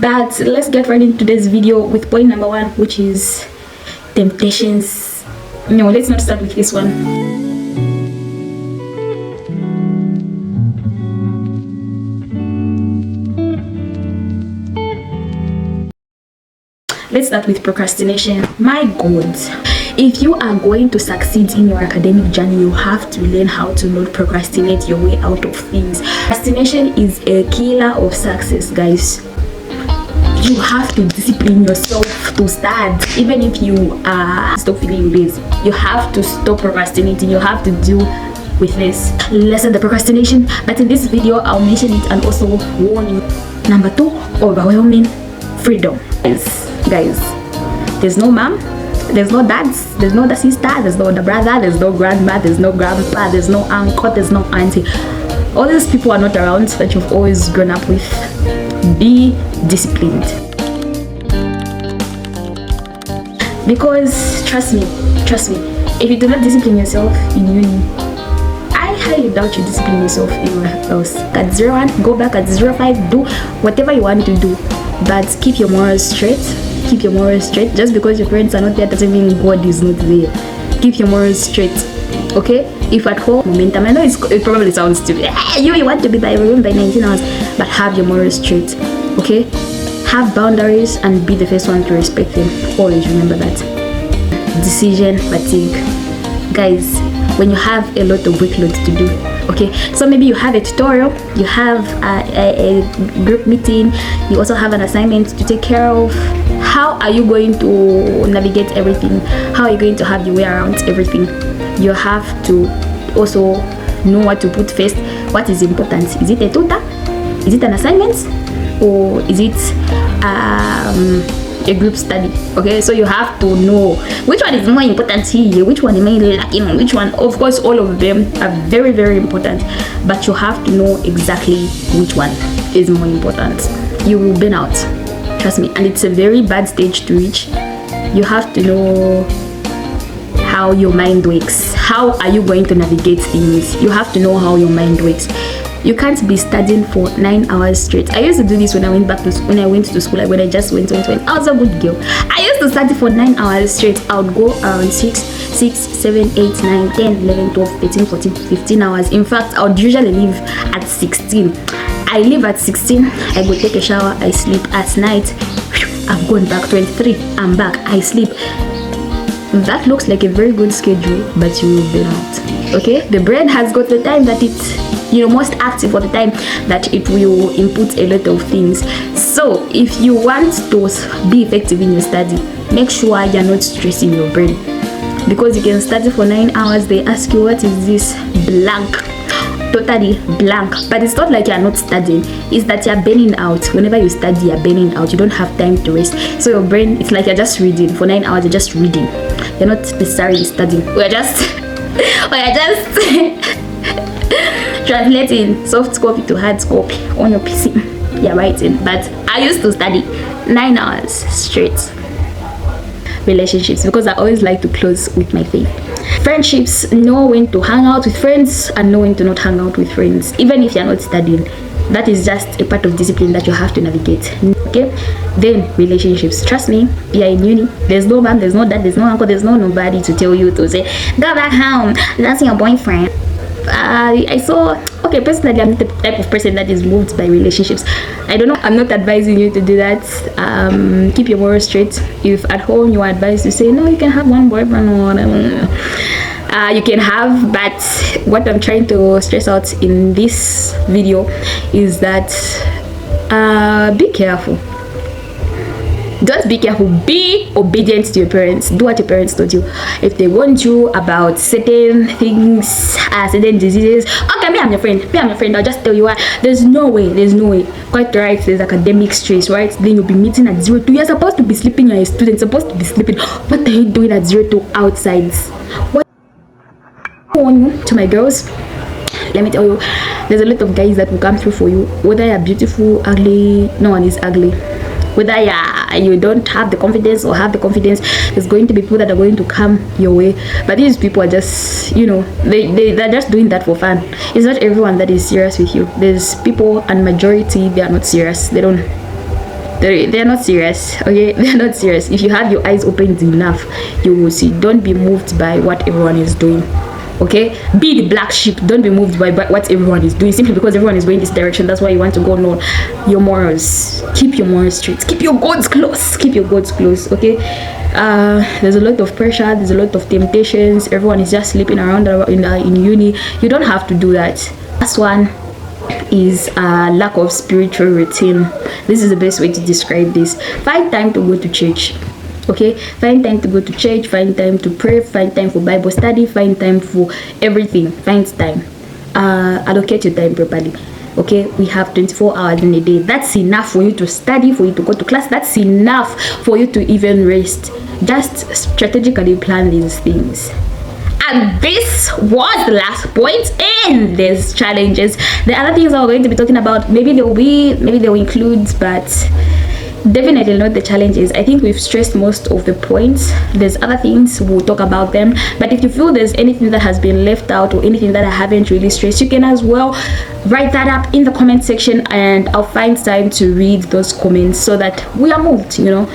But let's get right into today's video with point number 1, which is temptations. No, let's not start with this one. Let's start with procrastination. My God, if you are going to succeed in your academic journey, you have to learn how to not procrastinate your way out of things. Procrastination is a killer of success, guys. You have to discipline yourself to start. Even if you are still feeling lazy, you have to stop procrastinating. You have to deal with this. Lessen the procrastination. But in this video, I'll mention it and also warn you. Number 2, overwhelming freedom. Guys, there's no mom, there's no dads, there's no the sister, there's no the brother, there's no grandma, there's no grandpa, there's no uncle, there's no auntie. All these people are not around that you've always grown up with. Be disciplined, because trust me, if you do not discipline yourself in uni, I highly doubt you discipline yourself anywhere else. At 01, go back at 05, do whatever you want to do, but keep your morals straight. Keep your morals straight. Just because your parents are not there doesn't mean God is not there. Keep your morals straight, okay? If at home, momentum, I know it probably sounds stupid. You want to be by room by 19 hours, but have your morals straight, okay? Have boundaries and be the first one to respect them. Always remember that. Decision fatigue. Guys, when you have a lot of workload to do, okay, so maybe you have a tutorial, you have a group meeting, you also have an assignment to take care of. How are you going to navigate everything? How are you going to have your way around everything? You have to also know what to put first. What is important? Is it a tutor? Is it an assignment? Or is it a group study? Okay, so you have to know which one is more important here, which one am I lacking, which one. Of course, all of them are very, very important, but you have to know exactly which one is more important. You will burn out, trust me, and it's a very bad stage to reach. You have to know how your mind works. How are you going to navigate things? You have to know how your mind works. You can't be studying for 9 hours straight. I used to do this when I went to school, like when I just went. I was a good girl. I used to study for 9 hours straight. I would go around 6, 7, 8, 9, 10, 11, 12, 13, 14, 15 hours. In fact, I would usually leave at 16. I leave at 16, I go take a shower, I sleep at night. I've gone back 23, I'm back, I sleep. That looks like a very good schedule, but you will burn out. Okay, the brain has got the time that it's most active for the time that it will input a lot of things. So if you want to be effective in your study, make sure you're not stressing your brain, because you can study for 9 hours. They ask you, what is this? Blank, totally blank. But it's not like you're not studying, it's that you're burning out. Whenever you study, you're burning out. You don't have time to rest. So your brain, it's like you're just reading for 9 hours. You're just reading, you're not necessarily studying. We're just translating soft copy to hard copy on your PC. You're writing. But I used to study 9 hours straight. Relationships, because I always like to close with my faith. Friendships, know when to hang out with friends and know when to not hang out with friends, even if you're not studying. That is just a part of discipline that you have to navigate, okay? Then relationships, trust me, you're in uni, there's no mom, there's no dad, there's no uncle, there's nobody to tell you to say, go back home, that's your boyfriend. I saw, okay, personally, I'm the type of person that is moved by relationships. I don't know, I'm not advising you to do that. Keep your morals straight. If at home you are advised to say, no, you can have one boyfriend or whatever, you can have. But what I'm trying to stress out in this video is that be careful. Just be careful. Be obedient to your parents. Do what your parents told you. If they warned you about certain things, certain diseases, okay, me, I'm your friend. I'll just tell you why. There's no way. Quite right, there's academic stress, right? Then you'll be meeting at 02. You're supposed to be sleeping. You're a student, supposed to be sleeping. What are you doing at 02 outside? What? To my girls, let me tell you, there's a lot of guys that will come through for you. Whether you're beautiful, ugly, no one is ugly. Whether you don't have the confidence or have the confidence, there's going to be people that are going to come your way. But these people are just, they're just doing that for fun. It's not everyone that is serious with you. There's people, and majority, they are not serious. They don't They're not serious, okay? They're not serious. If you have your eyes opened enough, you will see. Don't be moved by what everyone is doing, okay? Be the black sheep. Don't be moved by what everyone is doing simply because everyone is going this direction. That's why you want to go. No, your morals, keep your morals straight, keep your goals close, keep your goals close, okay? There's a lot of pressure, there's a lot of temptations. Everyone is just sleeping around in uni. You don't have to do that. Last one is lack of spiritual routine. This is the best way to describe this. Find time to go to church, okay? Find time to go to church, find time to pray, find time for Bible study, find time for everything. Find time. Allocate your time properly, okay? We have 24 hours in a day. That's enough for you to study, for you to go to class. That's enough for you to even rest. Just strategically plan these things. And this was the last point in these challenges. The other things I'm going to be talking about, maybe they'll include, but definitely not the challenges. I think we've stressed most of the points. There's other things, we'll talk about them. But if you feel there's anything that has been left out or anything that I haven't really stressed, you can as well write that up in the comment section, and I'll find time to read those comments so that we are moved, you know.